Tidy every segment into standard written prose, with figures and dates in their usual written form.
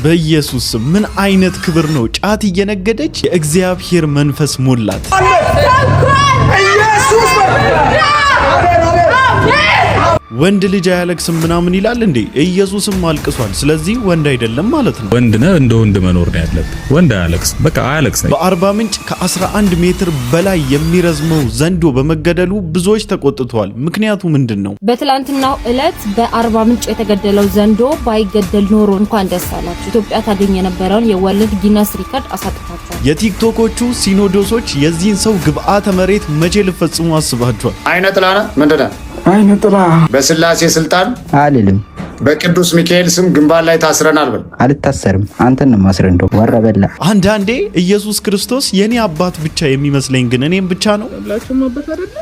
በኢየሱስ ምን አይነት ክብር ነው! ጫት እየነገደች የእግዚአብሔር መንፈስ ሞላት። ኢየሱስ ወንድ ልጅ አያለቅስም ምናምን ይላል እንዴ? ኢየሱስም አልቅሷል። ስለዚህ ወንድ አይደለም ማለት ነው። ወንድ ነህ እንደ ወንድ መኖር ነው ያለበት። ወንድ አያለቅስ፣ በቃ አያለቅስ። በአርባ ምንጭ ከ11 ሜትር በላይ የሚረዝመው ዘንዶ በመገደሉ ብዙዎች ተቆጥተዋል። ምክንያቱ ምንድነው? በትላንትናው ዕለት በአርባ ምንጭ የተገደለው ዘንዶ ባይገደል ኖሮ እንኳን ደስ አላችሁ፣ ኢትዮጵያ ታገኝ የነበረውን የወርልድ ጊነስ ሪከርድ አሳጥቷቸዋል። የቲክቶኮቹ ሲኖዶሶች የዚህን ሰው ግብአተ መሬት መቼ ልፈጽሙ አስባችኋል? አይነ ጥላ ነው ምንድነው? አይነ ጥላ በስላሴ ስልጣን አልልም። በቅዱስ ሚካኤል ስም ግንባር ላይ ታስረናል በል። አልታሰርም። አንተን ነው ማስረን እንደው ወረበላ። አንዳንዴ ኢየሱስ ክርስቶስ የኔ አባት ብቻ የሚመስለኝ ግን እኔም ብቻ ነው። ሁላችሁም አባት አይደለ?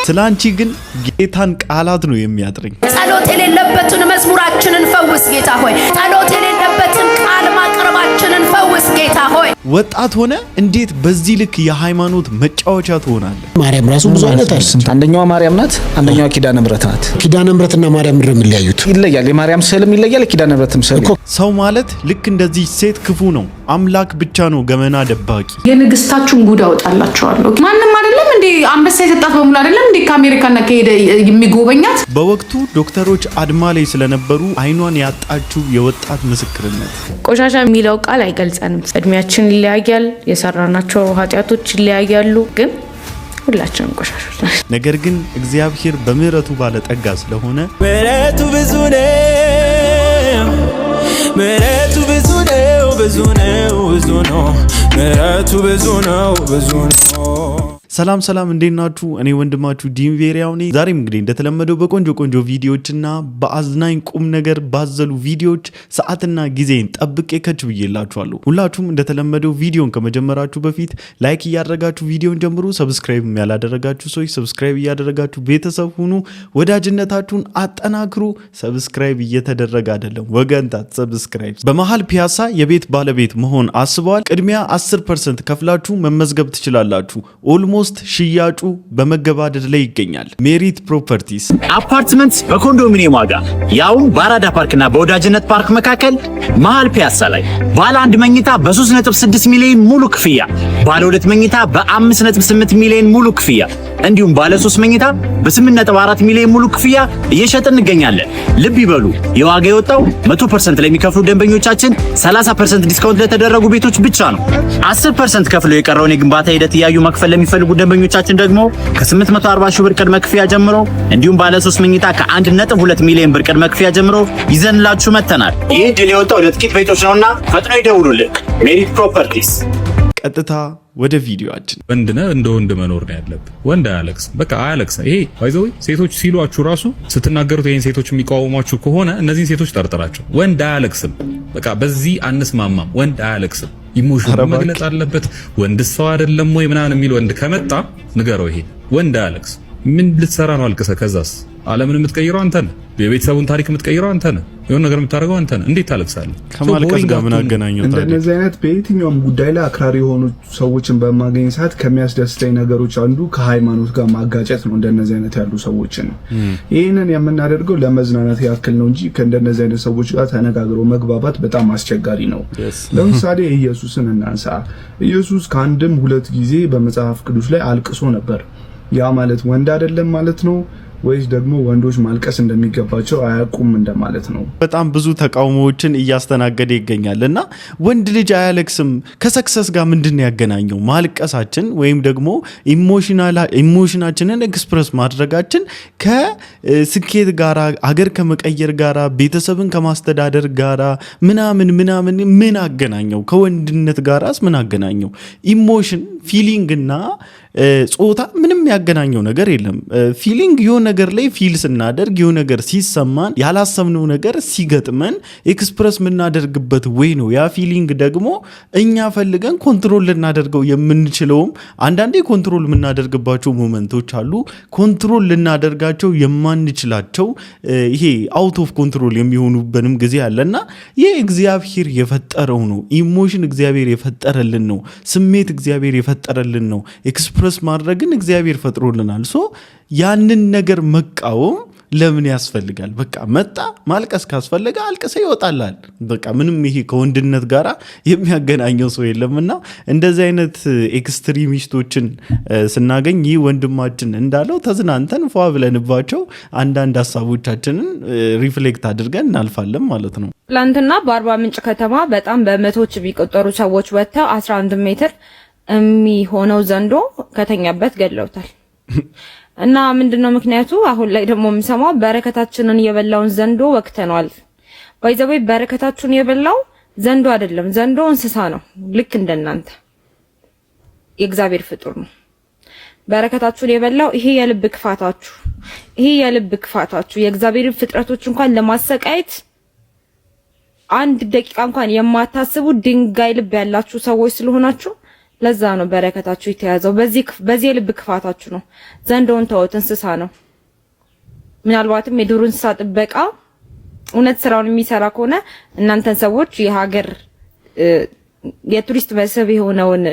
ስላንቺ ግን ጌታን ቃላት ነው የሚያጥረኝ። ጸሎት የሌለበትን መዝሙራችንን ፈውስ ጌታ ሆይ። ጸሎት የሌለበትን ቃል ማቅረባችንን ፈውስ ጌታ ሆይ። ወጣት ሆነ እንዴት በዚህ ልክ የሃይማኖት መጫወቻ ትሆናለህ? ማርያም ራሱ ብዙ አይነት አለ። አንደኛዋ ማርያም ናት፣ አንደኛዋ ኪዳነ ምሕረት ናት። ኪዳነ ምሕረትና ማርያም ምንድነው የሚለያዩት? ይለያል። የማርያም ስዕልም ይለያል፣ የኪዳነ ምሕረትም ስዕል። ሰው ማለት ልክ እንደዚህ ሴት ክፉ ነው። አምላክ ብቻ ነው ገመና ደባቂ። የንግስታችሁን ጉድ አወጣላችኋለሁ። ማንም አይደለም እንዴ አንበሳ የሰጣት በሙሉ አይደለም እንዴ ከአሜሪካና ከሄደ የሚጎበኛት። በወቅቱ ዶክተሮች አድማ ላይ ስለነበሩ አይኗን ያጣችው የወጣት ምስክርነት። ቆሻሻ የሚለው ቃል አይገልጸንም። እድሜያችን ይለያያል፣ የሰራናቸው ኃጢያቶች ይለያያሉ፣ ግን ሁላችንም ቆሻሾች ነን። ነገር ግን እግዚአብሔር በምህረቱ ባለጠጋ ስለሆነ ምህረቱ ብዙ ነው፣ ምህረቱ ብዙ ነው፣ ብዙ ነው፣ ብዙ ነው፣ ምህረቱ ብዙ ነው፣ ብዙ ነው። ሰላም ሰላም፣ እንዴት ናችሁ? እኔ ወንድማችሁ ዲምቬሪያው ነኝ። ዛሬም እንግዲህ እንደተለመደው በቆንጆ ቪዲዮዎችና በአዝናኝ ቁም ነገር ባዘሉ ቪዲዮዎች ሰዓትና ጊዜን ጠብቄ ከች ብዬላችኋለሁ። ሁላችሁም እንደተለመደው ቪዲዮን ከመጀመራችሁ በፊት ላይክ እያደረጋችሁ ቪዲዮን ጀምሩ። ሰብስክራይብ ያላደረጋችሁ ሰዎች ሰብስክራይብ እያደረጋችሁ ቤተሰብ ሁኑ። ወዳጅነታችሁን አጠናክሩ። ሰብስክራይብ እየተደረገ አይደለም ወገንታት፣ ሰብስክራይብ። በመሃል ፒያሳ የቤት ባለቤት መሆን አስበዋል? ቅድሚያ 10% ከፍላችሁ መመዝገብ ትችላላችሁ። ኦልሞስት ሽያጩ በመገባደድ ላይ ይገኛል። ሜሪት ፕሮፐርቲስ አፓርትመንት በኮንዶሚኒየም ዋጋ ያውም በአራዳ ፓርክና በወዳጅነት ፓርክ መካከል መሃል ፒያሳ ላይ ባለ 1 መኝታ በ3.6 ሚሊዮን ሙሉ ክፍያ፣ ባለ 2 መኝታ በ5.8 ሚሊዮን ሙሉ ክፍያ እንዲሁም ባለ 3 መኝታ በ8.4 ሚሊዮን ሙሉ ክፍያ እየሸጥን እንገኛለን። ልብ ይበሉ፣ የዋጋ የወጣው 100% ለሚከፍሉ ደንበኞቻችን 30% ዲስካውንት ለተደረጉ ቤቶች ብቻ ነው። 10% ከፍለው የቀረውን የግንባታ ሂደት እያዩ መክፈል ለሚፈልጉ ደንበኞቻችን ደግሞ ከ840 ሺህ ብር ቅድመ ክፍያ ጀምሮ እንዲሁም ባለ 3 መኝታ ከ1.2 ሚሊዮን ብር ቅድመ ክፍያ ጀምሮ ይዘንላችሁ መተናል። ይህ ድል የወጣው ለጥቂት ቤቶች ነውና ፈጥነው ይደውሉልን። ሜሪት ፕሮፐርቲስ። ቀጥታ ወደ ቪዲዮአችን። ወንድ ነህ እንደ ወንድ መኖር ነው ያለበት። ወንድ አያለቅስ፣ በቃ አያለቅስ። ይሄ ባይዘው ሴቶች ሲሏችሁ ራሱ ስትናገሩት ይሄን ሴቶች የሚቃወሟችሁ ከሆነ እነዚህን ሴቶች ጠርጥራቸው። ወንድ አያለቅስም፣ በቃ በዚህ አንስማማም። ወንድ አያለቅስም፣ ኢሞሽን መግለጽ አለበት። ወንድ ሰው አይደለም ወይ ምናምን የሚል ወንድ ከመጣ ንገረው። ይሄ ወንድ አያለቅስ። ምን ልትሰራ ነው አልቅሰ? ከዛስ ዓለምን የምትቀይረው አንተ ነህ። የቤተሰቡን ታሪክ የምትቀይረው አንተ ነህ። የሆነ ነገር የምታደርገው አንተ ነህ። እንዴት ታለቅሳለህ? ከማልቀስ ጋር ምን አገናኘው? እንደነዚህ አይነት በየትኛውም ጉዳይ ላይ አክራሪ የሆኑ ሰዎችን በማገኝ ሰዓት ከሚያስደስተኝ ነገሮች አንዱ ከሃይማኖት ጋር ማጋጨት ነው። እንደነዚህ አይነት ያሉ ሰዎችን ይህንን የምናደርገው ለመዝናናት ያክል ነው እንጂ ከእንደነዚህ አይነት ሰዎች ጋር ተነጋግሮ መግባባት በጣም አስቸጋሪ ነው። ለምሳሌ ኢየሱስን እናንሳ። ኢየሱስ ከአንድም 2 ጊዜ በመጽሐፍ ቅዱስ ላይ አልቅሶ ነበር። ያ ማለት ወንድ አይደለም ማለት ነው ወይስ ደግሞ ወንዶች ማልቀስ እንደሚገባቸው አያውቁም እንደማለት ነው? በጣም ብዙ ተቃውሞዎችን እያስተናገደ ይገኛልና ወንድ ልጅ አያለቅስም ከሰክሰስ ጋር ምንድነው ያገናኘው? ማልቀሳችን ወይም ደግሞ ኢሞሽናችንን ኤክስፕረስ ማድረጋችን ከስኬት ጋራ፣ አገር ከመቀየር ጋራ፣ ቤተሰብን ከማስተዳደር ጋራ ምናምን ምን አገናኘው? ከወንድነት ጋራስ ምን አገናኘው? ኢሞሽን ፊሊንግና ጾታ ምንም ያገናኘው ነገር የለም። ፊሊንግ የሆነ ነገር ላይ ፊል ስናደርግ የሆነ ነገር ሲሰማን ያላሰብነው ነገር ሲገጥመን ኤክስፕረስ የምናደርግበት ወይ ነው። ያ ፊሊንግ ደግሞ እኛ ፈልገን ኮንትሮል ልናደርገው የምንችለውም አንዳንዴ ኮንትሮል የምናደርግባቸው ሞመንቶች አሉ። ኮንትሮል ልናደርጋቸው የማንችላቸው ይሄ አውት ኦፍ ኮንትሮል የሚሆኑበንም ጊዜ አለና ይህ እግዚአብሔር የፈጠረው ነው። ኢሞሽን እግዚአብሔር የፈጠረልን ነው። ስሜት እግዚአብሔር የፈጠረልን ነው። ኤክስፕረስ ማድረግን እግዚአብሔር ፈጥሮልናል። ሶ ያንን ነገር መቃወም ለምን ያስፈልጋል? በቃ መጣ ማልቀስ ካስፈለገ አልቅሰ ይወጣላል። በቃ ምንም ይሄ ከወንድነት ጋራ የሚያገናኘው ሰው የለምና እንደዚህ አይነት ኤክስትሪሚስቶችን ስናገኝ ይህ ወንድማችን እንዳለው ተዝናንተን ፏ ብለንባቸው አንዳንድ ሀሳቦቻችንን ሪፍሌክት አድርገን እናልፋለን ማለት ነው። ትላንትና በአርባ ምንጭ ከተማ በጣም በመቶዎች የሚቆጠሩ ሰዎች ወጥተው 11 ሜትር የሚሆነው ዘንዶ ከተኛበት ገድለውታል። እና ምንድነው ምክንያቱ? አሁን ላይ ደግሞ የምሰማው በረከታችንን የበላውን ዘንዶ ወክተናል። ባይዘዌ በረከታችንን የበላው ዘንዶ አይደለም፣ ዘንዶ እንስሳ ነው። ልክ እንደናንተ የእግዚአብሔር ፍጡር ነው። በረከታችሁን የበላው ይሄ የልብ ክፋታችሁ የእግዚአብሔር ፍጥረቶች እንኳን ለማሰቃየት አንድ ደቂቃ እንኳን የማታስቡ ድንጋይ ልብ ያላችሁ ሰዎች ስለሆናችሁ ለዛ ነው በረከታችሁ የተያዘው። በዚህ የልብ ክፋታችሁ ነው። ዘንዶውን ተውት፣ እንስሳ ነው። ምናልባትም የዱር እንስሳ ጥበቃ እውነት ስራውን የሚሰራ ከሆነ እናንተን ሰዎች የሀገር የቱሪስት መስህብ የሆነውን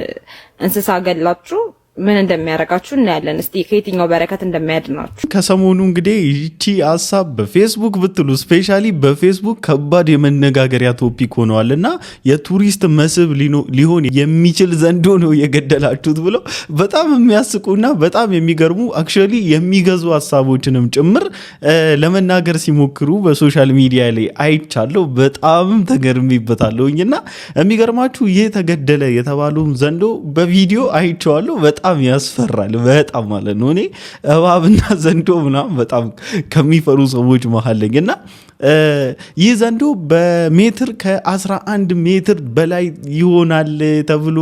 እንስሳ ገላችሁ ምን እንደሚያረጋችሁ እናያለን። እስቲ ከየትኛው በረከት እንደሚያድናችሁ። ከሰሞኑ እንግዲህ ይቺ ሐሳብ በፌስቡክ ብትሉ ስፔሻሊ በፌስቡክ ከባድ የመነጋገሪያ ቶፒክ ሆነዋልና የቱሪስት መስህብ ሊሆን የሚችል ዘንዶ ነው የገደላችሁት ብለው በጣም የሚያስቁና በጣም የሚገርሙ አክቹአሊ የሚገዙ ሐሳቦችንም ጭምር ለመናገር ሲሞክሩ በሶሻል ሚዲያ ላይ አይቻለሁ። በጣም ተገርሚበታለሁኝና የሚገርማችሁ ይህ ተገደለ የተባለውን ዘንዶ በቪዲዮ አይቼዋለሁ። በጣም ያስፈራል። በጣም ማለት ነው። እኔ እባብና ዘንዶ ምናምን በጣም ከሚፈሩ ሰዎች መሀል ነኝና ይህ ዘንዶ በሜትር ከ11 ሜትር በላይ ይሆናል ተብሎ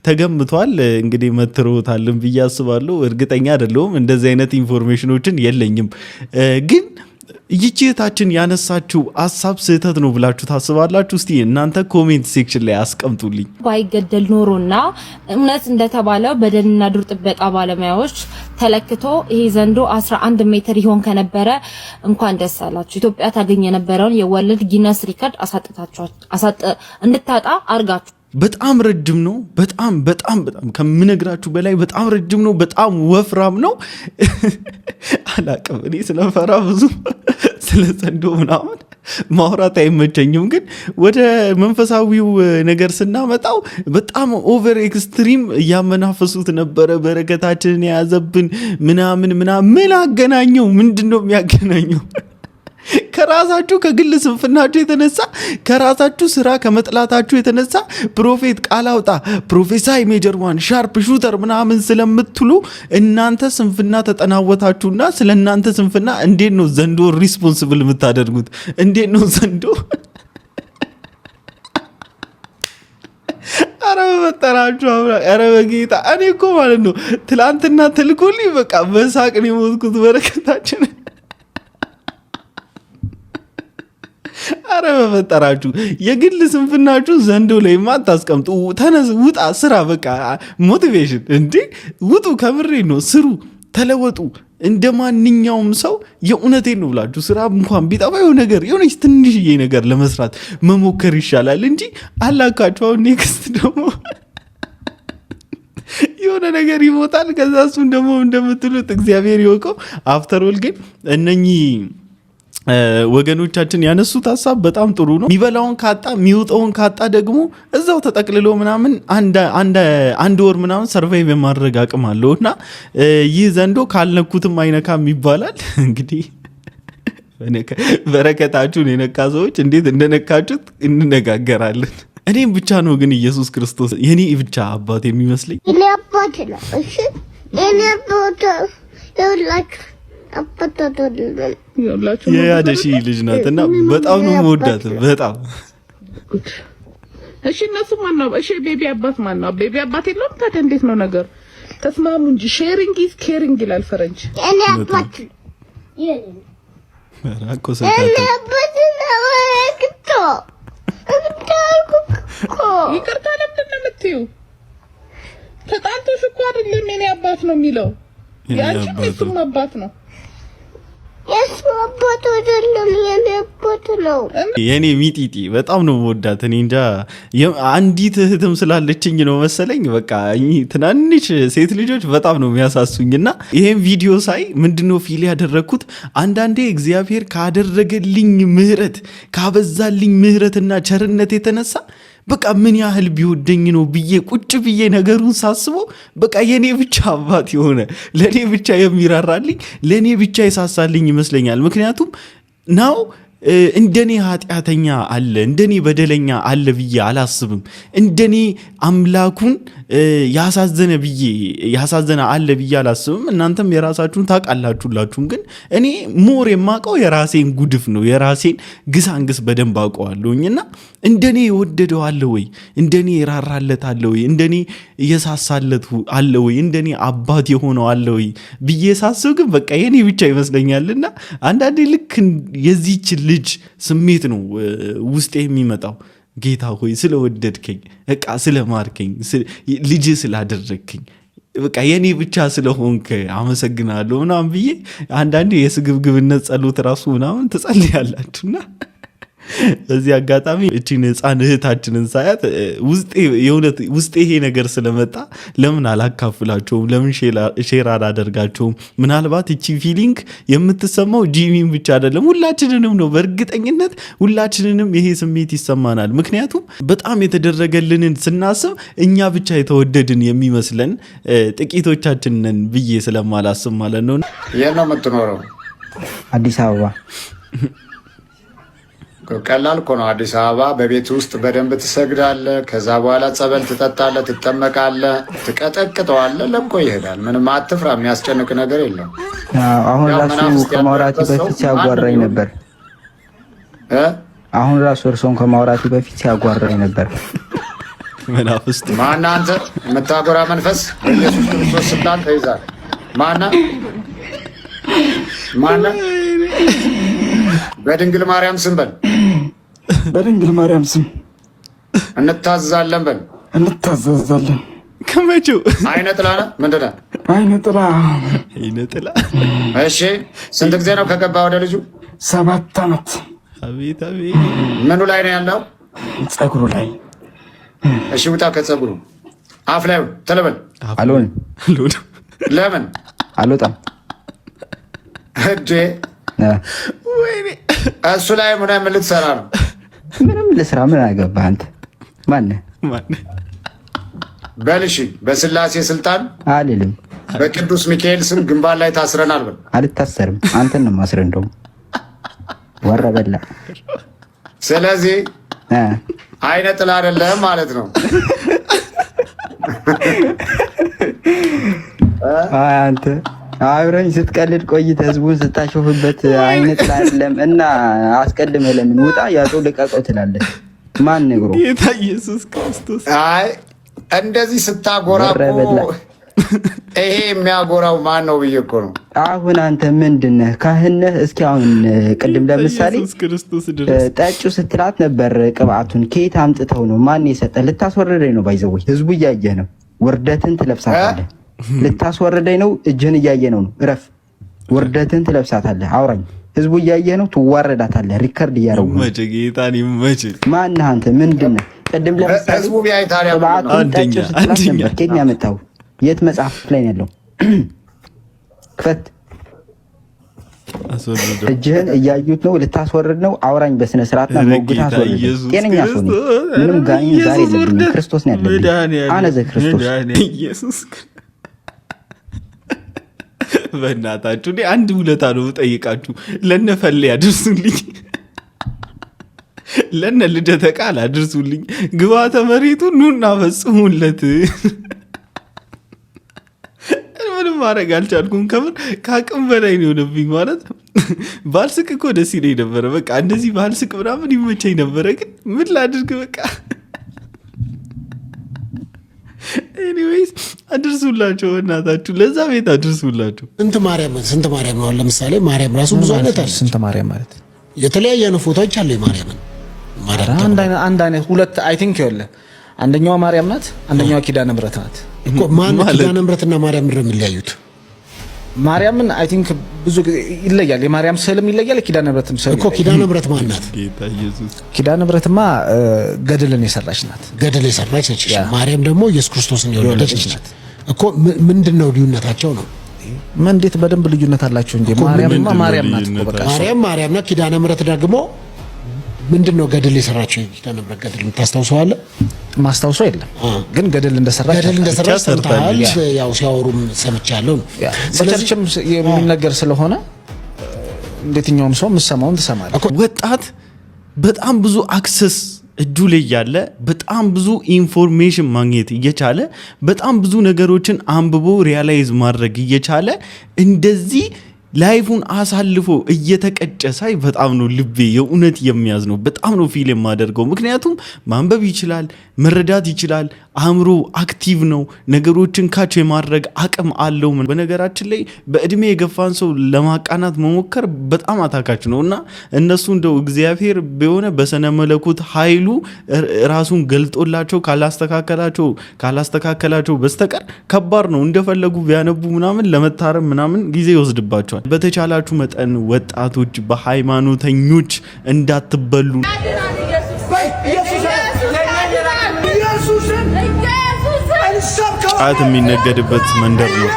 ተገምቷል። እንግዲህ መትሮታልን ብዬ አስባለሁ። እርግጠኛ አይደለሁም፣ እንደዚህ አይነት ኢንፎርሜሽኖችን የለኝም። ግን ይህች እህታችን ያነሳችው ሐሳብ ስህተት ነው ብላችሁ ታስባላችሁ? እስቲ እናንተ ኮሜንት ሴክሽን ላይ አስቀምጡልኝ። ባይገደል ኖሮና እውነት እንደተባለው በደንና ዱር ጥበቃ ባለሙያዎች ተለክቶ ይሄ ዘንዶ 11 ሜትር ይሆን ከነበረ እንኳን ደስ አላችሁ። ኢትዮጵያ ታገኝ የነበረውን የወርልድ ጊነስ ሪከርድ እንድታጣ አርጋችሁ። በጣም ረጅም ነው። በጣም ከምነግራችሁ በላይ በጣም ረጅም ነው። በጣም ወፍራም ነው። አላቅም እኔ ስለፈራ ብዙ ስለ ዘንዶ ምናምን ማውራት አይመቸኝም። ግን ወደ መንፈሳዊው ነገር ስናመጣው በጣም ኦቨር ኤክስትሪም እያመናፈሱት ነበረ። በረከታችንን የያዘብን ምናምን ምን አገናኘው? ምንድነው የሚያገናኘው? ከራሳችሁ ከግል ስንፍናችሁ የተነሳ ከራሳችሁ ስራ ከመጥላታችሁ የተነሳ ፕሮፌት ቃል አውጣ ፕሮፌሳይ ሜጀር ዋን ሻርፕ ሹተር ምናምን ስለምትሉ እናንተ ስንፍና ተጠናወታችሁና ስለ እናንተ ስንፍና እንዴት ነው ዘንዶ ሪስፖንሲብል የምታደርጉት? እንዴት ነው ዘንዶ አረ በመጠራችሁ አረ በጌታ እኔ እኮ ማለት ነው ትላንትና ተልኮልኝ በቃ በሳቅ ነው የሞትኩት። በረከታችን አረ በፈጠራችሁ የግል ስንፍናችሁ ዘንዶ ላይ ማታስቀምጡ። ተነስ፣ ውጣ፣ ስራ። በቃ ሞቲቬሽን እንዴ ውጡ። ከምሬ ነው። ስሩ፣ ተለወጡ። እንደ ማንኛውም ሰው የእውነቴን ነው ብላችሁ ስራ እንኳን ቢጠፋ የሆነች ትንሽዬ ነገር ለመስራት መሞከር ይሻላል እንጂ አላካችሁ። አሁን ኔክስት ደግሞ የሆነ ነገር ይሞታል። ከዛ እሱን ደግሞ እንደምትሉት እግዚአብሔር ይወቀው። አፍተር ኦል ግን እነኚህ ወገኖቻችን ያነሱት ሀሳብ በጣም ጥሩ ነው። የሚበላውን ካጣ የሚውጠውን ካጣ ደግሞ እዛው ተጠቅልሎ ምናምን አንድ ወር ምናምን ሰርቫይቭ የማድረግ አቅም አለው እና ይህ ዘንዶ ካልነኩትም አይነካም ይባላል። እንግዲህ በረከታችሁን የነካ ሰዎች እንዴት እንደነካችሁት እንነጋገራለን። እኔም ብቻ ነው ግን ኢየሱስ ክርስቶስ የኔ ብቻ አባት የሚመስለኝ። እኔ አባት ነው። እሺ እኔ አባት የያደሺ ልጅ ናት እና በጣም ነው የምወዳት። በጣም እሺ። እነሱ ማን ነው? እሺ ቤቢ አባት ማን ነው? ቤቢ አባት የለውም። ታዲያ እንዴት ነው ነገሩ? ተስማሙ እንጂ ሼሪንግ ኢዝ ኬሪንግ ይላል ፈረንጅ። እኔ አባት ይቅርታ፣ ለምንድን ነው የምትይው? ተጣልቶሽ እኮ አይደለም የኔ አባት ነው የሚለው። ያንቺም የሱም አባት ነው። የሱ አባት አይደለም የኔ አባት ነው። የኔ ሚጢጢ በጣም ነው ወዳት። እኔ እንጃ አንዲት እህትም ስላለችኝ ነው መሰለኝ። በቃ ትናንሽ ሴት ልጆች በጣም ነው የሚያሳሱኝና ይሄን ቪዲዮ ሳይ ምንድነው ፊል ያደረኩት አንዳንዴ እግዚአብሔር ካደረገልኝ ምህረት ካበዛልኝ ምህረትና ቸርነት የተነሳ በቃ ምን ያህል ቢወደኝ ነው ብዬ ቁጭ ብዬ ነገሩን ሳስበው በቃ የኔ ብቻ አባት የሆነ ለኔ ብቻ የሚራራልኝ ለኔ ብቻ ይሳሳልኝ ይመስለኛል። ምክንያቱም ናው እንደኔ ኃጢአተኛ አለ እንደኔ በደለኛ አለ ብዬ አላስብም። እንደኔ አምላኩን ያሳዘነ አለ ብዬ አላስብም። እናንተም የራሳችሁን ታውቃላችሁላችሁም። ግን እኔ ሞር የማውቀው የራሴን ጉድፍ ነው። የራሴን ግሳንግስ በደንብ አውቀዋለሁኝና እንደኔ የወደደው አለ ወይ? እንደኔ የራራለት አለ ወይ? እንደኔ የሳሳለት አለ ወይ? እንደኔ አባት የሆነው አለ ወይ ብዬ ሳስብ ግን በቃ የኔ ብቻ ይመስለኛልና አንዳንዴ ልክ የዚህች ልጅ ስሜት ነው ውስጤ የሚመጣው። ጌታ ሆይ ስለወደድከኝ፣ በቃ ስለማርከኝ፣ ልጅ ስላደረግከኝ፣ በቃ የኔ ብቻ ስለሆንክ አመሰግናለሁ ምናምን ብዬ አንዳንዴ የስግብግብነት ጸሎት ራሱ ምናምን ትጸልያላችሁና በዚህ አጋጣሚ እቺን ህፃን እህታችንን ሳያት ውስጤ ይሄ ነገር ስለመጣ ለምን አላካፍላቸውም? ለምን ሼር አላደርጋቸውም? ምናልባት እቺ ፊሊንግ የምትሰማው ጂሚን ብቻ አይደለም ሁላችንንም ነው። በእርግጠኝነት ሁላችንንም ይሄ ስሜት ይሰማናል። ምክንያቱም በጣም የተደረገልንን ስናስብ እኛ ብቻ የተወደድን የሚመስለን ጥቂቶቻችን ነን ብዬ ስለማላስብ ማለት ነው። የት ነው የምትኖረው? አዲስ አበባ። ቀላል እኮ ነው። አዲስ አበባ በቤት ውስጥ በደንብ ትሰግዳለህ። ከዛ በኋላ ጸበል ትጠጣለህ፣ ትጠመቃለህ፣ ትቀጠቅጠዋለህ፣ ለቆ ይሄዳል። ምንም አትፍራ፣ የሚያስጨንቅ ነገር የለም። አሁን ራሱ ከማውራቴ በፊት ሲያጓራኝ ነበር። አሁን ራሱ እርሶን ከማውራቴ በፊት ሲያጓራኝ ነበር። መናፍስት ማነህ አንተ? የምታጎራ መንፈስ በኢየሱስ ክርስቶስ ስልጣን ተይዛለህ። ማነህ? በድንግል ማርያም ስም በል። በድንግል ማርያም ስም እንታዘዛለን በል። እንታዘዛለን። ከመቼው አይነ ጥላ ነህ? ምንድን ነህ? አይነ ጥላ። እሺ፣ ስንት ጊዜ ነው ከገባ ወደ ልጁ? 7 ዓመት። አቤት አቤት። ምኑ ላይ ነው ያለው? ጸጉሩ ላይ። እሺ፣ ውጣ ከጸጉሩ። አፍ ላይ ተለበል። አልሆንም። ለምን አልወጣም? እጄ እሱ ላይ ምን ልትሰራ ነው? ምንም ልስራ። ምን አገባህ አንተ? ማነህ? በልሽ በስላሴ ስልጣን አልልም። በቅዱስ ሚካኤል ስም ግንባር ላይ ታስረናል በል። አልታሰርም። አንተን ነው ማስረን። እንደውም ወረበላ። ስለዚህ አይነ ጥላ አይደለም ማለት ነው። አንተ አብረኝ ስትቀልድ ቆይተህ ህዝቡን ስታሾፍበት አይነት አይደለም እና አስቀድመህ ለምን ውጣ ያዘው ልቀቀው ትላለህ? ማን ነግሮ? ጌታ ኢየሱስ ክርስቶስ። አይ እንደዚህ ስታጎራ ይሄ የሚያጎራው ማን ነው ብዬ እኮ ነው። አሁን አንተ ምንድነህ? ካህን ነህ? እስኪ አሁን ቅድም ለምሳሌ ጠጩ ስትላት ነበር። ቅብአቱን ከየት አምጥተው ነው? ማን የሰጠህ? ልታስወርደኝ ነው? ባይዘው ህዝቡ እያየህ ነው። ውርደትን ትለብሳታለህ። ልታስወርደኝ ነው? እጅህን እያየ ነው። እረፍ። ውርደትን ትለብሳታለህ። አውራኝ። ህዝቡ እያየ ነው። ትዋረዳታለህ። ሪከርድ እያደረጉ ነው። ጌታን ይመች። ማነህ አንተ? ምንድነህ? ቅድም ለምሳሌ ህዝቡ ቢያይ ታዲያ ቅብአቱን ጠጩ ስትላት ነበር። ከየት ነው ያመጣኸው? የት መጽሐፍ ላይ ነው ያለው? ክፈት። እጅህን እያዩት ነው። ልታስወርድ ነው። አውራኝ በስነ ስርዓትና ሞግታ አስወርድ። ጤነኛ ሰው ነኝ። ምንም ጋኝ ዛሬ የለብኝም። ክርስቶስ ነው ያለብኝ። አነዘ ክርስቶስ። በእናታችሁ እኔ አንድ ውለታ ነው ጠይቃችሁ። ለነፈሌ አድርሱልኝ፣ ለነ ልደተ ቃል አድርሱልኝ። ግባተ መሬቱ ኑና ፈጽሙለት። ምንም ማድረግ አልቻልኩም። ከምር ከአቅም በላይ ነው የሆነብኝ። ማለት ባልስቅ እኮ ደስ ይለኝ ነበረ። በቃ እንደዚህ ባልስቅ ምናምን ይመቸኝ ነበረ። ግን ምን ላድርግ? በቃ ኤኒዌይስ አድርሱላቸው፣ በእናታችሁ ለዛ ቤት አድርሱላቸው። ስንት ማርያም ነው? ለምሳሌ ማርያም ራሱ ብዙ አይነት አለ። ስንት ማርያም ማለት የተለያየ ነው። ፎቶዎች አሉ የማርያምን። አንድ አይነት ሁለት አይ ቲንክ ይኸውልህ፣ አንደኛዋ ማርያም ናት፣ አንደኛዋ ኪዳነ ምሕረት ናት። ማን ኪዳነ ምሕረትና ማርያም ምንድን ነው የሚለያዩት? ማርያምን አይ ቲንክ ብዙ ይለያል። የማርያም ስዕልም ይለያል፣ ኪዳነ ምሕረትም ስዕል እኮ። ኪዳነ ምሕረት ማን ናት? ኪዳነ ምሕረትማ ገድልን የሰራች ናት። ገድል የሰራች ነች። ማርያም ደግሞ ኢየሱስ ክርስቶስን የወለደች ናት እኮ። ምንድነው ልዩነታቸው ነው? ምን እንዴት በደንብ ልዩነት አላቸው እንጂ ማርያምማ ማርያም ናት እኮ በቃ። ማርያም ናት። ኪዳነ ምሕረት ደግሞ ምንድነው ገድል የሰራችው? ኪዳነ ምሕረት ገድል የምታስታውሰዋለህ? ማስታውሰው የለም ግን ገድል እንደሰራች ሰምተሃል? ያው ሲያወሩም ሰምቻለሁ። በቸርችም የሚነገር ስለሆነ እንዴትኛውም ሰው የምትሰማውን ትሰማለህ። ወጣት በጣም ብዙ አክሰስ እጁ ላይ ያለ በጣም ብዙ ኢንፎርሜሽን ማግኘት እየቻለ በጣም ብዙ ነገሮችን አንብቦ ሪያላይዝ ማድረግ እየቻለ እንደዚህ ላይፉን አሳልፎ እየተቀጨ ሳይ በጣም ነው ልቤ የእውነት የሚያዝ ነው። በጣም ነው ፊል የማደርገው። ምክንያቱም ማንበብ ይችላል፣ መረዳት ይችላል፣ አእምሮ አክቲቭ ነው፣ ነገሮችን ካች የማድረግ አቅም አለው። በነገራችን ላይ በእድሜ የገፋን ሰው ለማቃናት መሞከር በጣም አታካች ነው እና እነሱ እንደው እግዚአብሔር በሆነ በሰነ መለኮት ኃይሉ ራሱን ገልጦላቸው ካላስተካከላቸው በስተቀር ከባድ ነው። እንደፈለጉ ቢያነቡ ምናምን ለመታረም ምናምን ጊዜ ይወስድባቸዋል። በተቻላችሁ መጠን ወጣቶች በሃይማኖተኞች እንዳትበሉ። ጫት የሚነገድበት መንደር ነው።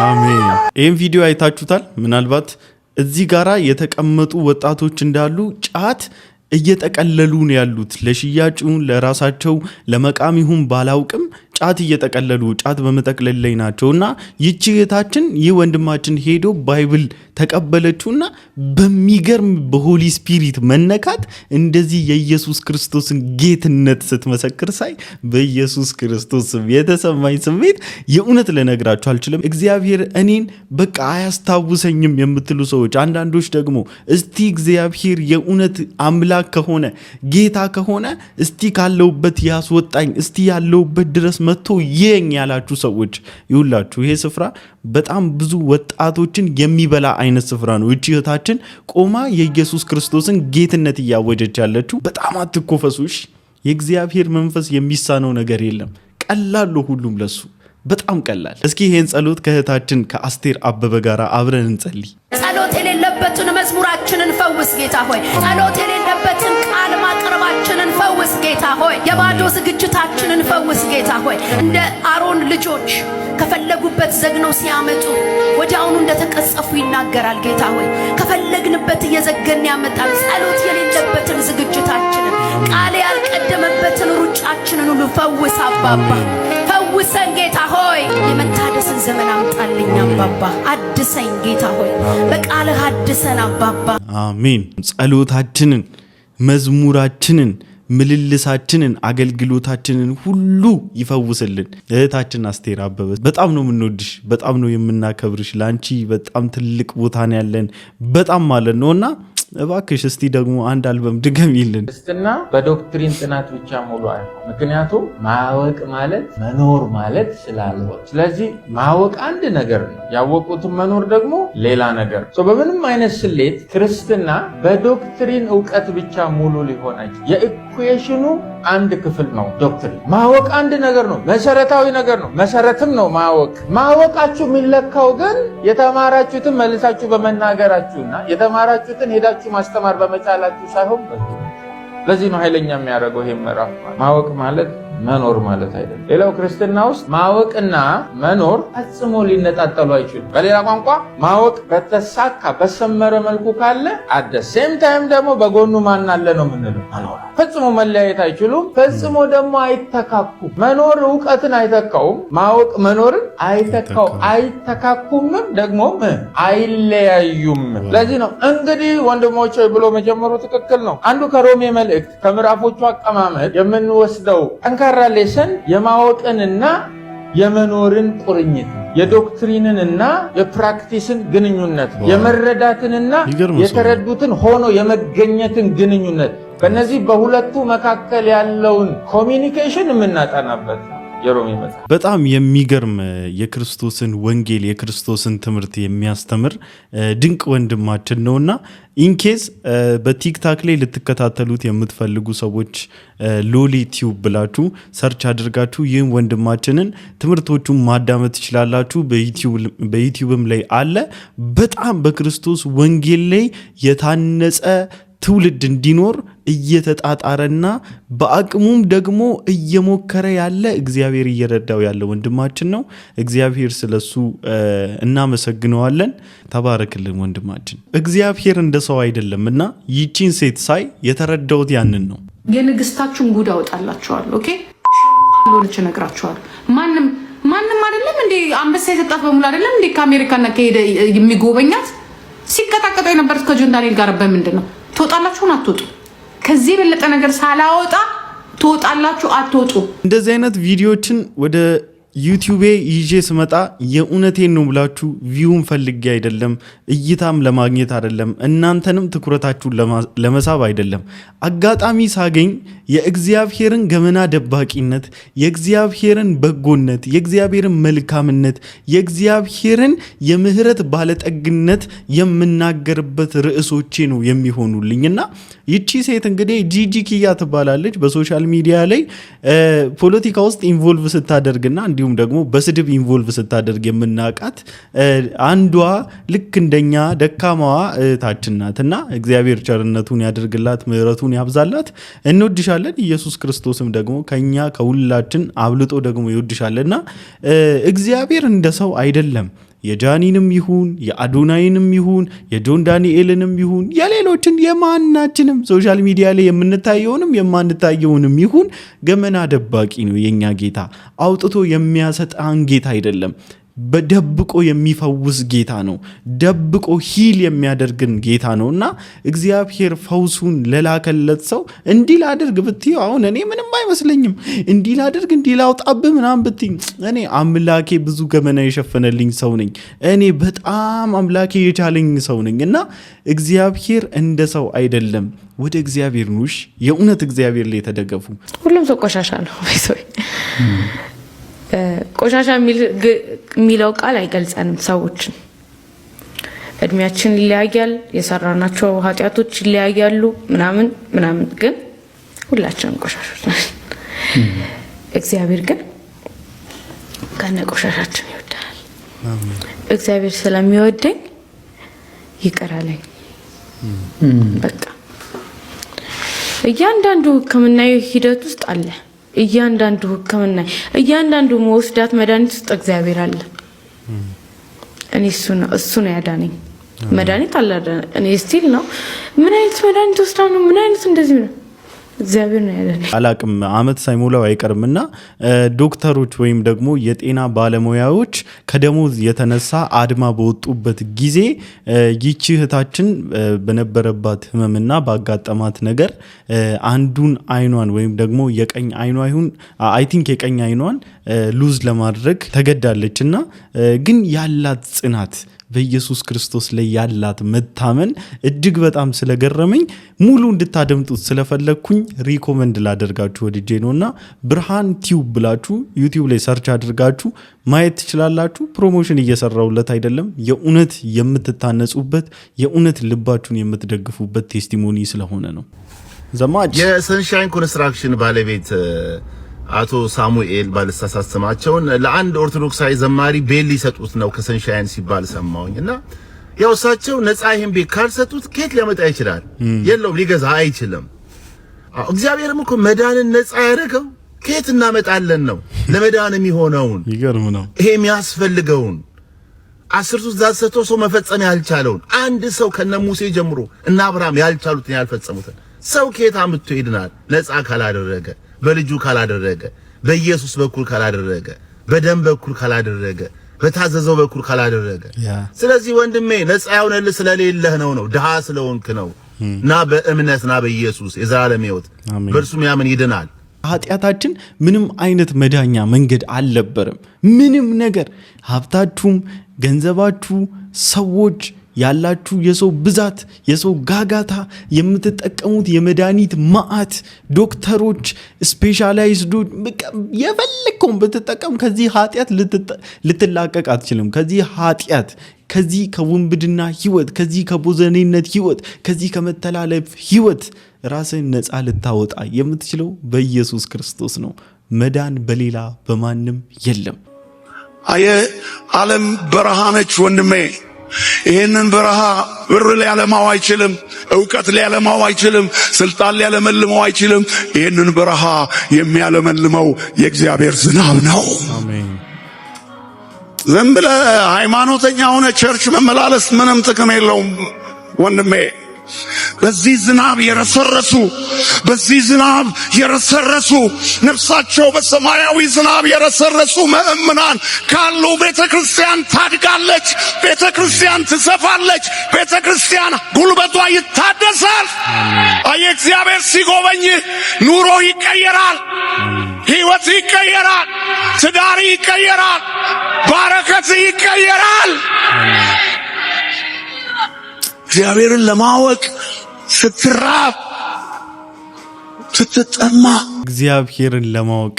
አሜን። ይህም ቪዲዮ አይታችሁታል ምናልባት እዚህ ጋራ የተቀመጡ ወጣቶች እንዳሉ ጫት እየተቀለሉ ነው ያሉት። ለሽያጭውን ለራሳቸው ለመቃም ይሁን ባላውቅም ጫት እየተቀለሉ ጫት በመጠቅለል ላይ ናቸውና ይቺ እህታችን ይህ ወንድማችን ሄዶ ባይብል ተቀበለችውና በሚገርም በሆሊ ስፒሪት መነካት እንደዚህ የኢየሱስ ክርስቶስን ጌትነት ስትመሰክር ሳይ በኢየሱስ ክርስቶስ የተሰማኝ ስሜት የእውነት ልነግራችሁ አልችልም። እግዚአብሔር እኔን በቃ አያስታውሰኝም የምትሉ ሰዎች፣ አንዳንዶች ደግሞ እስቲ እግዚአብሔር የእውነት አምላክ ከሆነ ጌታ ከሆነ እስቲ ካለውበት ያስወጣኝ እስቲ ያለውበት ድረስ መጥቶ ይየኝ ያላችሁ ሰዎች ይሁላችሁ። ይሄ ስፍራ በጣም ብዙ ወጣቶችን የሚበላ አይነት ስፍራ ነው። እቺ እህታችን ቆማ የኢየሱስ ክርስቶስን ጌትነት እያወጀች ያለችው። በጣም አትኮፈሱሽ። የእግዚአብሔር መንፈስ የሚሳነው ነገር የለም። ቀላል ሁሉም ለሱ በጣም ቀላል። እስኪ ይሄን ጸሎት ከእህታችን ከአስቴር አበበ ጋር አብረን እንጸልይ። ጸሎት የሌለበትን መዝሙራችንን ፈውስ ጌታ ሆይ። ጸሎት የሌለበትን ቃል ማቅረባችንን ፈውስ ጌታ ሆይ። የባዶ ዝግጅታችንን ፈውስ ጌታ ሆይ። እንደ አሮን ልጆች ከፈለጉበት ዘግነው ሲያመጡ ወዲያውኑ እንደተቀጸፉ ይናገራል ጌታ ሆይ። ከፈለግንበት እየዘገን ያመጣል። ጸሎት የሌለበትን ዝግጅታችንን ቃል ያልቀደመበትን ሩጫችንን ሁሉ ፈውስ አባባ። ፈውሰን ጌታ ሆይ። የመታደስን ዘመን አምጣልኝ አባባ። አድሰኝ ጌታ ሆይ። በቃልህ አድሰን አባባ። አሜን። ጸሎታችንን፣ መዝሙራችንን፣ ምልልሳችንን፣ አገልግሎታችንን ሁሉ ይፈውስልን። እህታችን አስቴር አበበ በጣም ነው የምንወድሽ፣ በጣም ነው የምናከብርሽ። ላንቺ በጣም ትልቅ ቦታ ነው ያለን በጣም ማለት ነውና እባክሽ እስቲ ደግሞ አንድ አልበም ድገሚልን። ክርስትና በዶክትሪን ጥናት ብቻ ሙሉ አይደለም። ምክንያቱም ማወቅ ማለት መኖር ማለት ስላልሆነ፣ ስለዚህ ማወቅ አንድ ነገር ነው፣ ያወቁትን መኖር ደግሞ ሌላ ነገር ነው። በምንም አይነት ስሌት ክርስትና በዶክትሪን እውቀት ብቻ ሙሉ ሊሆን አይችልም። የኢኩዌሽኑ አንድ ክፍል ነው ዶክትሪን። ማወቅ አንድ ነገር ነው፣ መሰረታዊ ነገር ነው፣ መሰረትም ነው ማወቅ። ማወቃችሁ የሚለካው ግን የተማራችሁትን መልሳችሁ በመናገራችሁና የተማራችሁትን ሄዳችሁ ማስተማር በመቻላችሁ ሳይሆን ለዚህ ነው ኃይለኛ የሚያደርገው ይሄ ምዕራፍ። ማወቅ ማለት መኖር ማለት አይደለም። ሌላው ክርስትና ውስጥ ማወቅና መኖር ፈጽሞ ሊነጣጠሉ አይችሉም። በሌላ ቋንቋ ማወቅ በተሳካ በሰመረ መልኩ ካለ አደ ሴም ታይም ደግሞ በጎኑ ማን አለ ነው የምንለው። መኖር ፈጽሞ መለያየት አይችሉም። ፈጽሞ ደግሞ አይተካኩም። መኖር እውቀትን አይተካውም። ማወቅ መኖርን አይተካኩምም፣ ደግሞም አይለያዩም። ለዚህ ነው እንግዲህ ወንድሞች ብሎ መጀመሩ ትክክል ነው። አንዱ ከሮሜ መልእክት ከምዕራፎቹ አቀማመጥ የምንወስደው ጠንካራ ሌሰን የማወቅንና የመኖርን ቁርኝት፣ የዶክትሪንንና የፕራክቲስን ግንኙነት፣ የመረዳትንና የተረዱትን ሆኖ የመገኘትን ግንኙነት፣ በእነዚህ በሁለቱ መካከል ያለውን ኮሚኒኬሽን የምናጠናበት የሮሜ መጽሐፍ በጣም የሚገርም የክርስቶስን ወንጌል የክርስቶስን ትምህርት የሚያስተምር ድንቅ ወንድማችን ነውና ኢንኬዝ በቲክታክ ላይ ልትከታተሉት የምትፈልጉ ሰዎች ሎሊ ቲዩብ ብላችሁ ሰርች አድርጋችሁ ይህን ወንድማችንን ትምህርቶቹን ማዳመጥ ትችላላችሁ። በዩቲዩብም ላይ አለ። በጣም በክርስቶስ ወንጌል ላይ የታነጸ ትውልድ እንዲኖር እየተጣጣረና በአቅሙም ደግሞ እየሞከረ ያለ እግዚአብሔር እየረዳው ያለ ወንድማችን ነው። እግዚአብሔር ስለሱ እናመሰግነዋለን። ተባረክልን ወንድማችን። እግዚአብሔር እንደ ሰው አይደለምና ይቺን ሴት ሳይ የተረዳውት ያንን ነው። የንግስታችሁን ጉድ አወጣላችኋለሁ። ኦኬ ሎልች ነግራችኋለሁ። ማንም አይደለም እንዴ አንበሳ የሰጣት በሙሉ አይደለም እንዴ ከአሜሪካና ከሄደ የሚጎበኛት ሲቀጣቀጠው የነበሩት ከጆን ዳንኤል ጋር በምንድን ነው? ትወጣላችሁን አትወጡ? ከዚህ የበለጠ ነገር ሳላወጣ ትወጣላችሁ አትወጡ? እንደዚህ አይነት ቪዲዮችን ወደ ዩቲዩቤ ይዤ ስመጣ የእውነቴን ነው ብላችሁ ቪውን ፈልጌ አይደለም፣ እይታም ለማግኘት አይደለም፣ እናንተንም ትኩረታችሁን ለመሳብ አይደለም። አጋጣሚ ሳገኝ የእግዚአብሔርን ገመና ደባቂነት፣ የእግዚአብሔርን በጎነት፣ የእግዚአብሔርን መልካምነት፣ የእግዚአብሔርን የምህረት ባለጠግነት የምናገርበት ርዕሶቼ ነው የሚሆኑልኝና ይቺ ሴት እንግዲህ ጂጂ ኪያ ትባላለች። በሶሻል ሚዲያ ላይ ፖለቲካ ውስጥ ኢንቮልቭ ስታደርግና እንዲሁም ደግሞ በስድብ ኢንቮልቭ ስታደርግ የምናቃት አንዷ ልክ እንደኛ ደካማዋ እህታችን ናትና እግዚአብሔር ቸርነቱን ያድርግላት፣ ምህረቱን ያብዛላት። እንወድሻለን። ኢየሱስ ክርስቶስም ደግሞ ከኛ ከሁላችን አብልጦ ደግሞ ይወድሻልና እግዚአብሔር እንደ ሰው አይደለም። የጃኒንም ይሁን የአዶናይንም ይሁን የጆን ዳንኤልንም ይሁን የሌሎችን የማናችንም ሶሻል ሚዲያ ላይ የምንታየውንም የማንታየውንም ይሁን ገመና ደባቂ ነው የኛ ጌታ። አውጥቶ የሚያሰጣን ጌታ አይደለም። በደብቆ የሚፈውስ ጌታ ነው። ደብቆ ሂል የሚያደርግን ጌታ ነውና እግዚአብሔር ፈውሱን ለላከለት ሰው እንዲህ ላድርግ ብትይው አሁን እኔ ምንም አይመስለኝም። እንዲህ ላድርግ እንዲህ ላውጣብህ ምናምን ብትይ እኔ አምላኬ ብዙ ገመና የሸፈነልኝ ሰው ነኝ። እኔ በጣም አምላኬ የቻለኝ ሰው ነኝ እና እግዚአብሔር እንደ ሰው አይደለም። ወደ እግዚአብሔር ኑሽ። የእውነት እግዚአብሔር ላይ ተደገፉ። ሁሉም ሰው ቆሻሻ ነው። ቆሻሻ የሚለው ቃል አይገልጸንም። ሰዎችን እድሜያችን ይለያያል፣ የሰራናቸው ኃጢአቶች ይለያያሉ ምናምን ምናምን፣ ግን ሁላችንም ቆሻሾች ነን። እግዚአብሔር ግን ከነ ቆሻሻችን ይወዳል። እግዚአብሔር ስለሚወደኝ ይቅር አለኝ። በቃ እያንዳንዱ ሕክምናዊ ሂደት ውስጥ አለ። እያንዳንዱ ሕክምና እያንዳንዱ መወስዳት መድኃኒት ውስጥ እግዚአብሔር አለ። እኔ እሱ ነው ያዳነኝ። መድኃኒት አለ እኔ ስቲል ነው ምን አይነት መድኃኒት ወስዳ ነው ምን አይነት እንደዚህ ነው እግዚአብሔር ነው ያዳነኝ። አላቅም አመት ሳይሞላው አይቀርምና ዶክተሮች ወይም ደግሞ የጤና ባለሙያዎች ከደሞዝ የተነሳ አድማ በወጡበት ጊዜ ይቺ እህታችን በነበረባት ህመምና ባጋጠማት ነገር አንዱን አይኗን ወይም ደግሞ የቀኝ አይኗ ይሁን አይ ቲንክ የቀኝ አይኗን ሉዝ ለማድረግ ተገዳለችና ግን ያላት ጽናት በኢየሱስ ክርስቶስ ላይ ያላት መታመን እጅግ በጣም ስለገረመኝ ሙሉ እንድታደምጡት ስለፈለኩኝ ሪኮመንድ ላደርጋችሁ ወድጄ ነውና ብርሃን ቲዩብ ብላችሁ ዩቲዩብ ላይ ሰርች አድርጋችሁ ማየት ትችላላችሁ። ፕሮሞሽን እየሰራውለት አይደለም። የእውነት የምትታነጹበት የእውነት ልባችሁን የምትደግፉበት ቴስቲሞኒ ስለሆነ ነው። ዘማች የሰንሻይን ኮንስትራክሽን ባለቤት አቶ ሳሙኤል ባልሳሳት ስማቸውን ለአንድ ኦርቶዶክሳዊ ዘማሪ ቤል ሊሰጡት ነው ከሰንሻይን ሲባል ሰማሁኝና ያው እሳቸው ነፃ ይሄን ቤት ካልሰጡት ከየት ሊያመጣ ይችላል? የለውም ሊገዛ አይችልም። እግዚአብሔርም እኮ መዳንን ነፃ ያደረገው ከየት እናመጣለን ነው ለመዳን የሚሆነውን ይገርም ነው ይሄ የሚያስፈልገውን አስርቱ ትእዛዛት ሰጥቶ ሰው መፈጸም ያልቻለውን አንድ ሰው ከነ ሙሴ ጀምሮ እና አብርሃም ያልቻሉትን ያልፈጸሙትን ሰው ከየት አምጥቶ ይድናል? ነፃ ካላደረገ በልጁ ካላደረገ በኢየሱስ በኩል ካላደረገ በደም በኩል ካላደረገ በታዘዘው በኩል ካላደረገ ስለዚህ ወንድሜ ነፃ ያውነልህ ስለሌለህ ነው ድሃ ስለሆንክ ነው እና በእምነትና በኢየሱስ የዘላለም ሕይወት በእርሱ ያምን ይድናል። ኃጢአታችን ምንም አይነት መዳኛ መንገድ አልነበረም። ምንም ነገር ሀብታችሁም ገንዘባችሁ ሰዎች ያላችሁ የሰው ብዛት፣ የሰው ጋጋታ፣ የምትጠቀሙት የመድኃኒት ማዕት፣ ዶክተሮች፣ ስፔሻላይዝዶች የፈለግከውን ብትጠቀም ከዚህ ኃጢአት ልትላቀቅ አትችልም። ከዚህ ኃጢአት፣ ከዚህ ከውንብድና ህይወት፣ ከዚህ ከቦዘኔነት ህይወት፣ ከዚህ ከመተላለፍ ህይወት ራስን ነፃ ልታወጣ የምትችለው በኢየሱስ ክርስቶስ ነው። መዳን በሌላ በማንም የለም። ዓለም በረሃ ነች ወንድሜ። ይህንን በረሃ ብር ሊያለማው አይችልም፣ እውቀት ሊያለማው አይችልም፣ ስልጣን ሊያለመልመው አይችልም። ይህንን በረሃ የሚያለመልመው የእግዚአብሔር ዝናብ ነው። አሜን። ዝም ብለህ ሃይማኖተኛ ሆነ ቸርች መመላለስ ምንም ጥቅም የለውም ወንድሜ። በዚህ ዝናብ የረሰረሱ ነፍሳቸው በሰማያዊ ዝናብ የረሰረሱ ምእምናን ካሉ ቤተክርስቲያን ታድጋለች፣ ቤተክርስቲያን ትሰፋለች፣ ቤተክርስቲያን ጉልበቷ ይታደሳል። አየህ፣ እግዚአብሔር ሲጎበኝ ኑሮ ይቀየራል፣ ህይወት ይቀየራል፣ ትዳር ይቀየራል፣ ባረከት ይቀየራል። እግዚአብሔርን ለማወቅ ስትራብ ስትጠማ እግዚአብሔርን ለማወቅ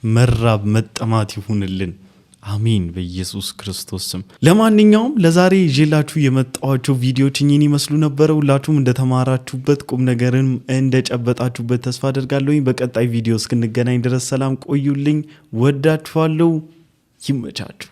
መራብ መጠማት ይሁንልን። አሜን በኢየሱስ ክርስቶስ ስም። ለማንኛውም ለዛሬ ይዤላችሁ የመጣኋቸው ቪዲዮዎች እኚህን ይመስሉ ነበረ። ሁላችሁም እንደተማራችሁበት ቁም ነገርን እንደጨበጣችሁበት ተስፋ አደርጋለሁ። በቀጣይ ቪዲዮ እስክንገናኝ ድረስ ሰላም ቆዩልኝ። ወዳችኋለሁ። ይመቻችሁ።